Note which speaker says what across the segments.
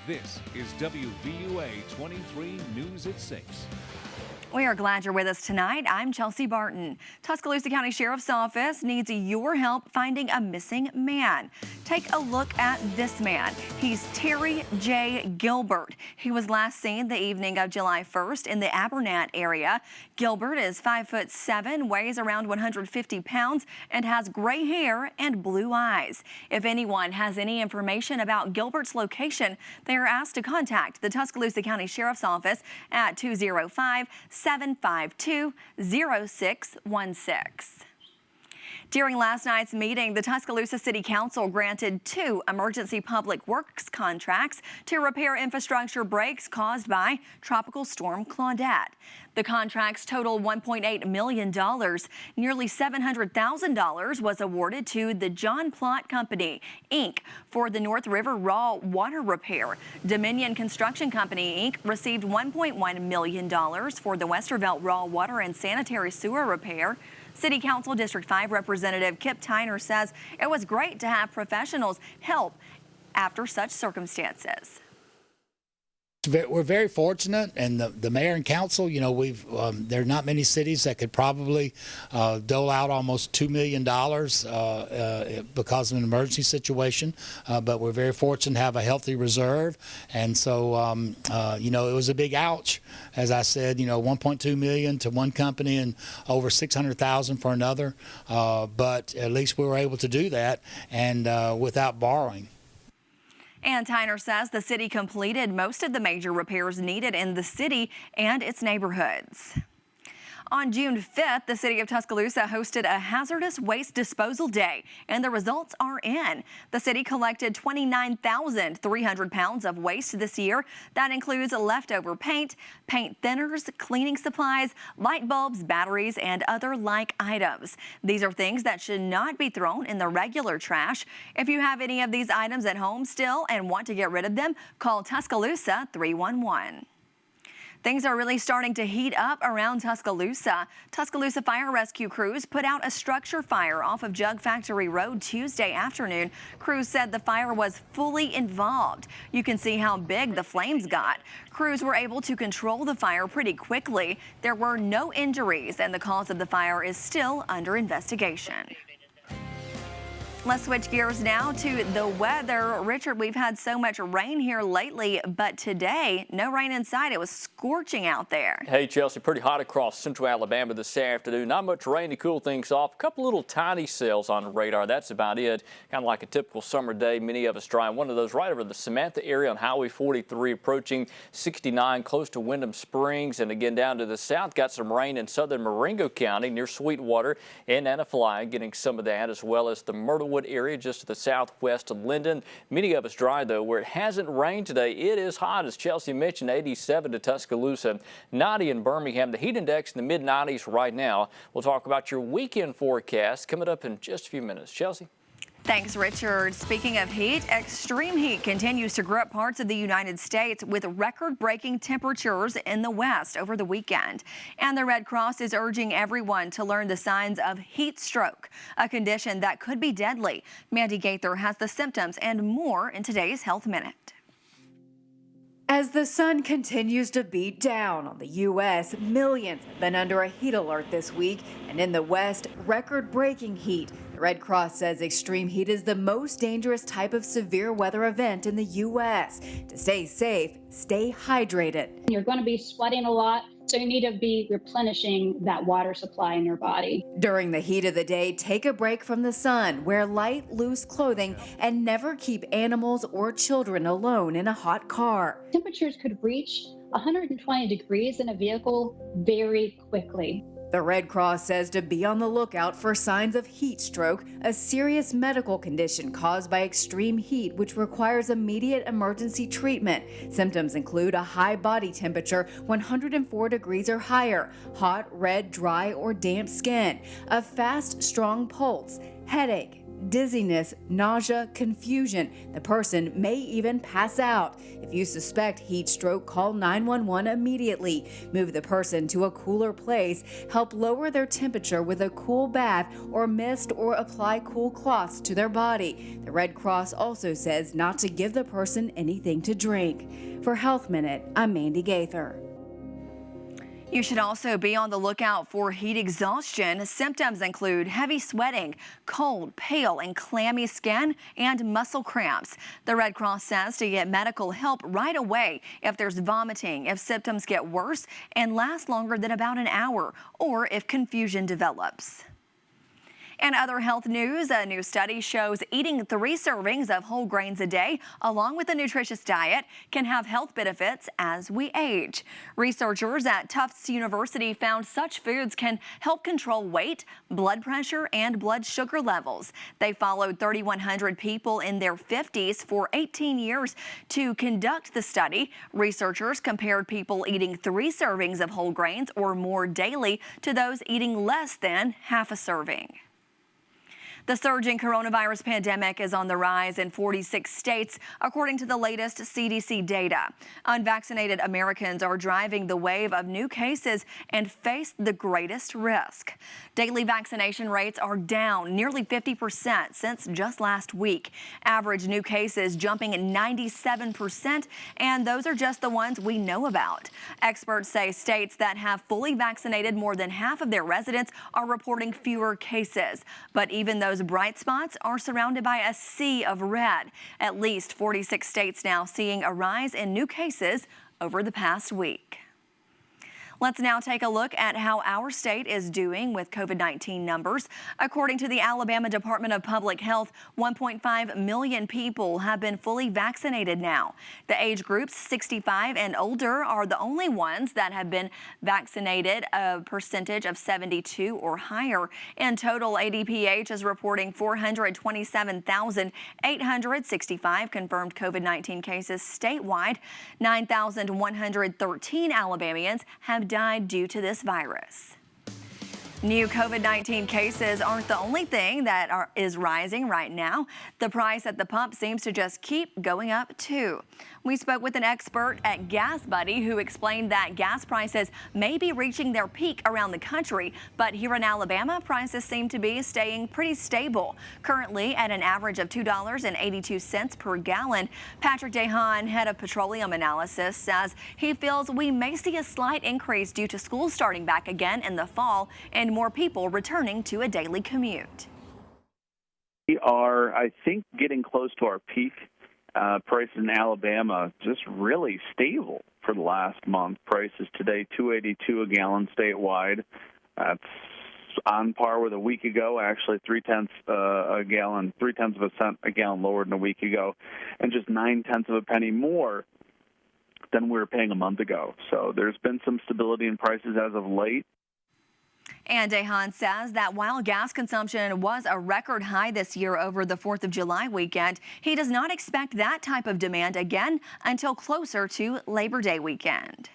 Speaker 1: This is WVUA 23 News at 6.
Speaker 2: We are glad you're with us tonight. I'm Chelsea Barton. Tuscaloosa County Sheriff's Office needs your help finding a missing man. Take a look at this man. He's Terry J. Gilbert. He was last seen the evening of July 1st in the Abernat area. Gilbert is 5'7", weighs around 150 pounds, and has gray hair and blue eyes. If anyone has any information about Gilbert's location, they are asked to contact the Tuscaloosa County Sheriff's Office at 205-752-0616. During last night's meeting, the Tuscaloosa City Council granted 2 emergency public works contracts to repair infrastructure breaks caused by Tropical Storm Claudette. The contracts total $1.8 million. Nearly $700,000 was awarded to the John Plott Company, Inc. for the North River Raw Water repair. Dominion Construction Company, Inc. received $1.1 million for the Westervelt Raw Water and Sanitary Sewer repair. City Council District 5 Representative Kip Tyner says it was great to have professionals help after such circumstances.
Speaker 3: We're very fortunate, and the mayor and council, you know, there are not many cities that could probably dole out almost $2 million because of an emergency situation, but we're very fortunate to have a healthy reserve. And so, you know, it was a big ouch, as I said, you know, $1.2 million to one company and over $600,000 for another, but at least we were able to do that and without borrowing.
Speaker 2: And Tyner says the city completed most of the major repairs needed in the city and its neighborhoods. On June 5th, the city of Tuscaloosa hosted a hazardous waste disposal day, and the results are in. The city collected 29,300 pounds of waste this year. That includes leftover paint, paint thinners, cleaning supplies, light bulbs, batteries, and other like items. These are things that should not be thrown in the regular trash. If you have any of these items at home still and want to get rid of them, call Tuscaloosa 311. Things are really starting to heat up around Tuscaloosa. Tuscaloosa fire rescue crews put out a structure fire off of Jug Factory Road Tuesday afternoon. Crews said the fire was fully involved. You can see how big the flames got. Crews were able to control the fire pretty quickly. There were no injuries, and the cause of the fire is still under investigation. Let's switch gears now to the weather. Richard, we've had so much rain here lately, but today, no rain in sight. It was scorching out there.
Speaker 4: Hey, Chelsea, pretty hot across central Alabama this afternoon. Not much rain to cool things off. A couple little tiny cells on the radar. That's about it. Kind of like a typical summer day. Many of us driving one of those right over the Samantha area on Highway 43, approaching 69, close to Windham Springs. And again, down to the south, got some rain in southern Marengo County near Sweetwater and Anafly, getting some of that, as well as the Myrtlewood area just to the southwest of Linden. Many of us dry, though. Where it hasn't rained today, it is hot, as Chelsea mentioned, 87 to Tuscaloosa, 90 in Birmingham. The heat index in the mid-90s right now. We'll talk about your weekend forecast coming up in just a few minutes. Chelsea?
Speaker 2: Thanks, Richard. Speaking of heat, extreme heat continues to grip parts of the United States with record-breaking temperatures in the West over the weekend. And the Red Cross is urging everyone to learn the signs of heat stroke, a condition that could be deadly. Mandy Gaither has the symptoms and more in today's Health Minute.
Speaker 5: As the sun continues to beat down on the U.S., millions have been under a heat alert this week, and in the West, record-breaking heat. The Red Cross says extreme heat is the most dangerous type of severe weather event in the U.S. To stay safe, stay hydrated.
Speaker 6: You're going to be sweating a lot, so you need to be replenishing that water supply in your body.
Speaker 5: During the heat of the day, take a break from the sun, wear light, loose clothing, and never keep animals or children alone in a hot car.
Speaker 6: Temperatures could reach 120 degrees in a vehicle very quickly.
Speaker 5: The Red Cross says to be on the lookout for signs of heat stroke, a serious medical condition caused by extreme heat which requires immediate emergency treatment. Symptoms include a high body temperature, 104 degrees or higher, hot, red, dry, or damp skin, a fast, strong pulse, headache, dizziness, nausea, confusion. The person may even pass out. If you suspect heat stroke, call 911 immediately. Move the person to a cooler place. Help lower their temperature with a cool bath or mist, or apply cool cloths to their body. The Red Cross also says not to give the person anything to drink. For Health Minute, I'm Mandy Gaither.
Speaker 2: You should also be on the lookout for heat exhaustion. Symptoms include heavy sweating, cold, pale, and clammy skin, and muscle cramps. The Red Cross says to get medical help right away if there's vomiting, if symptoms get worse and last longer than about an hour, or if confusion develops. And other health news, a new study shows eating 3 servings of whole grains a day, along with a nutritious diet, can have health benefits as we age. Researchers at Tufts University found such foods can help control weight, blood pressure, and blood sugar levels. They followed 3,100 people in their 50s for 18 years to conduct the study. Researchers compared people eating 3 servings of whole grains or more daily to those eating less than half a serving. The surging coronavirus pandemic is on the rise in 46 states, according to the latest CDC data. Unvaccinated Americans are driving the wave of new cases and face the greatest risk. Daily vaccination rates are down nearly 50% since just last week. Average new cases jumping 97%, and those are just the ones we know about. Experts say states that have fully vaccinated more than half of their residents are reporting fewer cases. But even those bright spots are surrounded by a sea of red. At least 46 states now seeing a rise in new cases over the past week. Let's now take a look at how our state is doing with COVID-19 numbers. According to the Alabama Department of Public Health, 1.5 million people have been fully vaccinated now. The age groups 65 and older are the only ones that have been vaccinated, a percentage of 72 or higher. In total, ADPH is reporting 427,865 confirmed COVID-19 cases statewide. 9,113 Alabamians have died due to this virus. New COVID-19 cases aren't the only thing that is rising right now. The price at the pump seems to just keep going up too. We spoke with an expert at Gas Buddy who explained that gas prices may be reaching their peak around the country, but here in Alabama, prices seem to be staying pretty stable, currently at an average of $2.82 per gallon. Patrick DeHaan, head of petroleum analysis, says he feels we may see a slight increase due to school starting back again in the fall and more people returning to a daily commute.
Speaker 7: We are, I think, getting close to our peak. Prices in Alabama just really stable for the last month. Prices today, $2.82 a gallon statewide. That's on par with a week ago. Actually, 0.3 of a cent a gallon lower than a week ago, and just 0.9 of a penny more than we were paying a month ago. So there's been some stability in prices as of late.
Speaker 2: And DeHaan says that while gas consumption was a record high this year over the 4th of July weekend, he does not expect that type of demand again until closer to Labor Day weekend.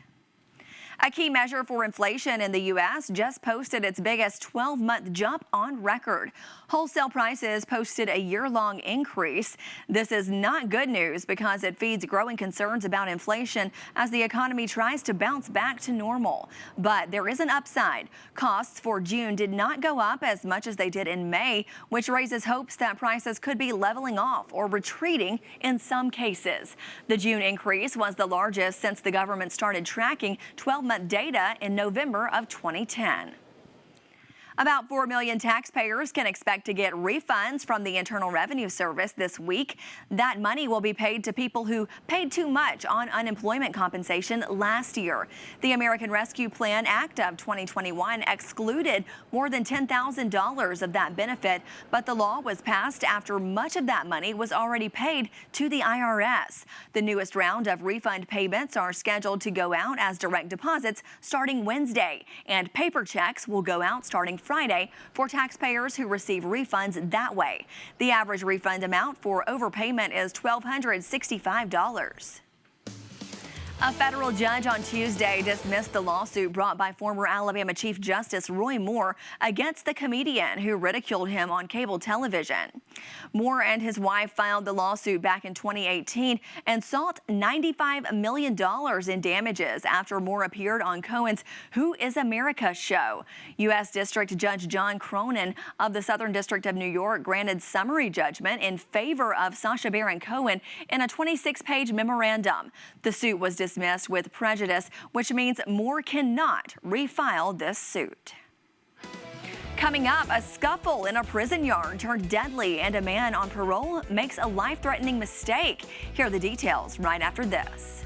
Speaker 2: A key measure for inflation in the U.S. just posted its biggest 12-month jump on record. Wholesale prices posted a year-long increase. This is not good news because it feeds growing concerns about inflation as the economy tries to bounce back to normal. But there is an upside. Costs for June did not go up as much as they did in May, which raises hopes that prices could be leveling off or retreating in some cases. The June increase was the largest since the government started tracking 12-month data in November of 2010. About 4 million taxpayers can expect to get refunds from the Internal Revenue Service this week. That money will be paid to people who paid too much on unemployment compensation last year. The American Rescue Plan Act of 2021 excluded more than $10,000 of that benefit, but the law was passed after much of that money was already paid to the IRS. The newest round of refund payments are scheduled to go out as direct deposits starting Wednesday, and paper checks will go out starting Friday for taxpayers who receive refunds that way. The average refund amount for overpayment is $1,265. A federal judge on Tuesday dismissed the lawsuit brought by former Alabama Chief Justice Roy Moore against the comedian who ridiculed him on cable television. Moore and his wife filed the lawsuit back in 2018 and sought $95 million in damages after Moore appeared on Cohen's Who is America show. U.S. District Judge John Cronin of the Southern District of New York granted summary judgment in favor of Sacha Baron Cohen in a 26-page memorandum. The suit was dismissed with prejudice, which means Moore cannot refile this suit. Coming up, a scuffle in a prison yard turned deadly, and a man on parole makes a life-threatening mistake. Here are the details right after this.